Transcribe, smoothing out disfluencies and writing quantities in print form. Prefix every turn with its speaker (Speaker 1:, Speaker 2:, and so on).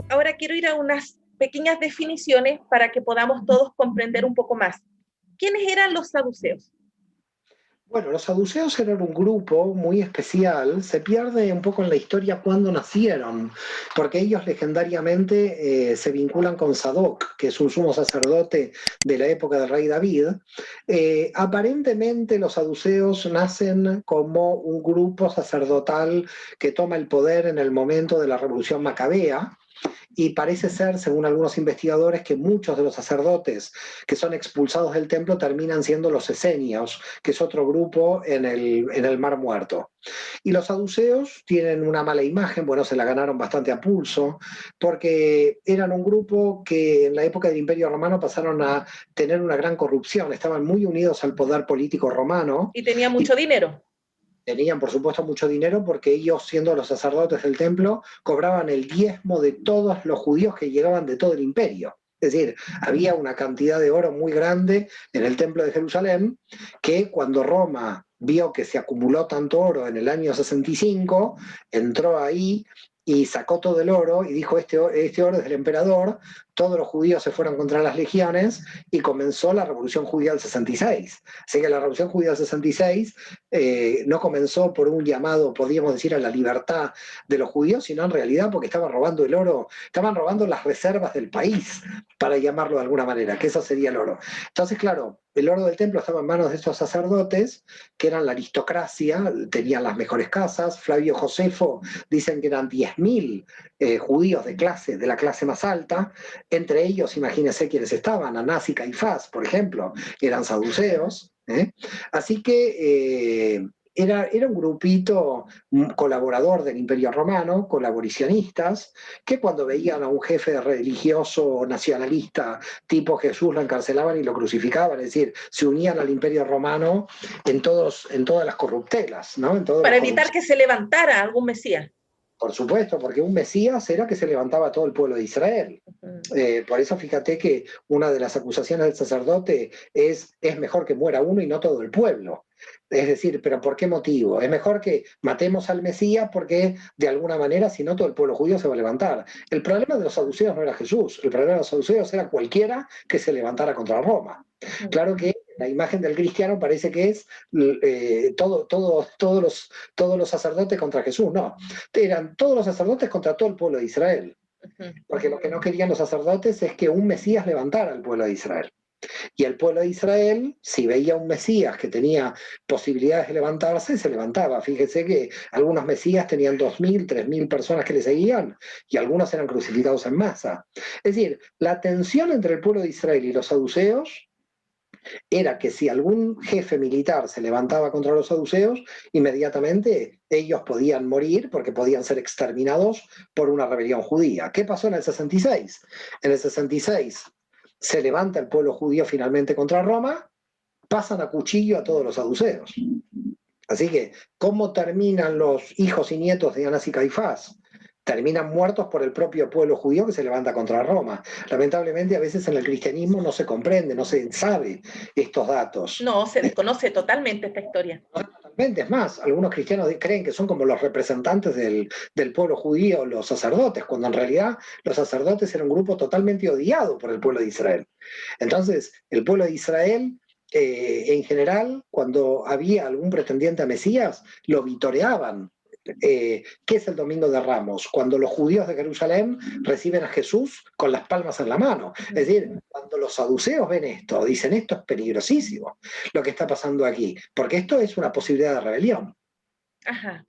Speaker 1: ahora quiero ir a unas pequeñas definiciones para que podamos todos comprender un poco más. ¿Quiénes eran los saduceos?
Speaker 2: Bueno, los saduceos eran un grupo muy especial, se pierde un poco en la historia cuándo nacieron, porque ellos legendariamente se vinculan con Sadoc, que es un sumo sacerdote de la época del rey David. Aparentemente los saduceos nacen como un grupo sacerdotal que toma el poder en el momento de la revolución macabea, y parece ser, según algunos investigadores, que muchos de los sacerdotes que son expulsados del templo terminan siendo los esenios, que es otro grupo en el Mar Muerto. Y los saduceos tienen una mala imagen, bueno, se la ganaron bastante a pulso, porque eran un grupo que en la época del Imperio Romano pasaron a tener una gran corrupción, estaban muy unidos al poder político romano.
Speaker 1: Y tenía
Speaker 2: Y
Speaker 1: mucho dinero.
Speaker 2: tenían, por supuesto, mucho dinero porque ellos, siendo los sacerdotes del templo, cobraban el diezmo de todos los judíos que llegaban de todo el imperio. Es decir, había una cantidad de oro muy grande en el templo de Jerusalén que cuando Roma vio que se acumuló tanto oro en el año 65, entró ahí y sacó todo el oro y dijo, este oro es del emperador, todos los judíos se fueron contra las legiones y comenzó la Revolución Judía del 66. Así que la Revolución Judía del 66 no comenzó por un llamado, podríamos decir, a la libertad de los judíos, sino en realidad porque estaban robando el oro, estaban robando las reservas del país, para llamarlo de alguna manera, que eso sería el oro. Entonces, claro, el oro del templo estaba en manos de estos sacerdotes, que eran la aristocracia, tenían las mejores casas. Flavio Josefo dicen que eran 10.000 judíos de la clase más alta, entre ellos, imagínense quiénes estaban, Anás y Caifás, por ejemplo, eran saduceos. Así que era un grupito colaborador del Imperio Romano, colaboracionistas, que cuando veían a un jefe religioso nacionalista tipo Jesús lo encarcelaban y lo crucificaban, es decir, se unían al Imperio Romano en todas las corruptelas, ¿no? En todas las
Speaker 1: Para evitar
Speaker 2: corrupciones.
Speaker 1: que se levantara algún Mesías.
Speaker 2: Por supuesto, porque un Mesías era que se levantaba todo el pueblo de Israel. Por eso fíjate que una de las acusaciones del sacerdote es mejor que muera uno y no todo el pueblo. Es decir, ¿pero por qué motivo? Es mejor que matemos al Mesías porque de alguna manera, si no, todo el pueblo judío se va a levantar. El problema de los saduceos no era Jesús, el problema de los saduceos era cualquiera que se levantara contra Roma. Claro que la imagen del cristiano parece que es todos los sacerdotes contra Jesús. No, eran todos los sacerdotes contra todo el pueblo de Israel. Porque lo que no querían los sacerdotes es que un Mesías levantara al pueblo de Israel. Y el pueblo de Israel, si veía un Mesías que tenía posibilidades de levantarse, se levantaba. Fíjese que algunos Mesías tenían 2.000, 3.000 personas que le seguían y algunos eran crucificados en masa. Es decir, la tensión entre el pueblo de Israel y los saduceos era que si algún jefe militar se levantaba contra los saduceos, inmediatamente ellos podían morir porque podían ser exterminados por una rebelión judía. ¿Qué pasó en el 66? En el 66 se levanta el pueblo judío finalmente contra Roma, pasan a cuchillo a todos los saduceos. Así que, ¿cómo terminan los hijos y nietos de Anás y Caifás? Terminan muertos por el propio pueblo judío que se levanta contra Roma. Lamentablemente, a veces en el cristianismo no se comprende, no se sabe estos datos.
Speaker 1: No, se desconoce totalmente esta historia.
Speaker 2: Totalmente, es más, algunos cristianos creen que son como los representantes del pueblo judío, los sacerdotes, cuando en realidad los sacerdotes eran un grupo totalmente odiado por el pueblo de Israel. Entonces, el pueblo de Israel en general, cuando había algún pretendiente a Mesías, lo vitoreaban. ¿Qué es el Domingo de Ramos? Cuando los judíos de Jerusalén reciben a Jesús con las palmas en la mano. Es decir, cuando los saduceos ven esto, dicen esto es peligrosísimo lo que está pasando aquí, porque esto es una posibilidad de rebelión.
Speaker 1: Ajá.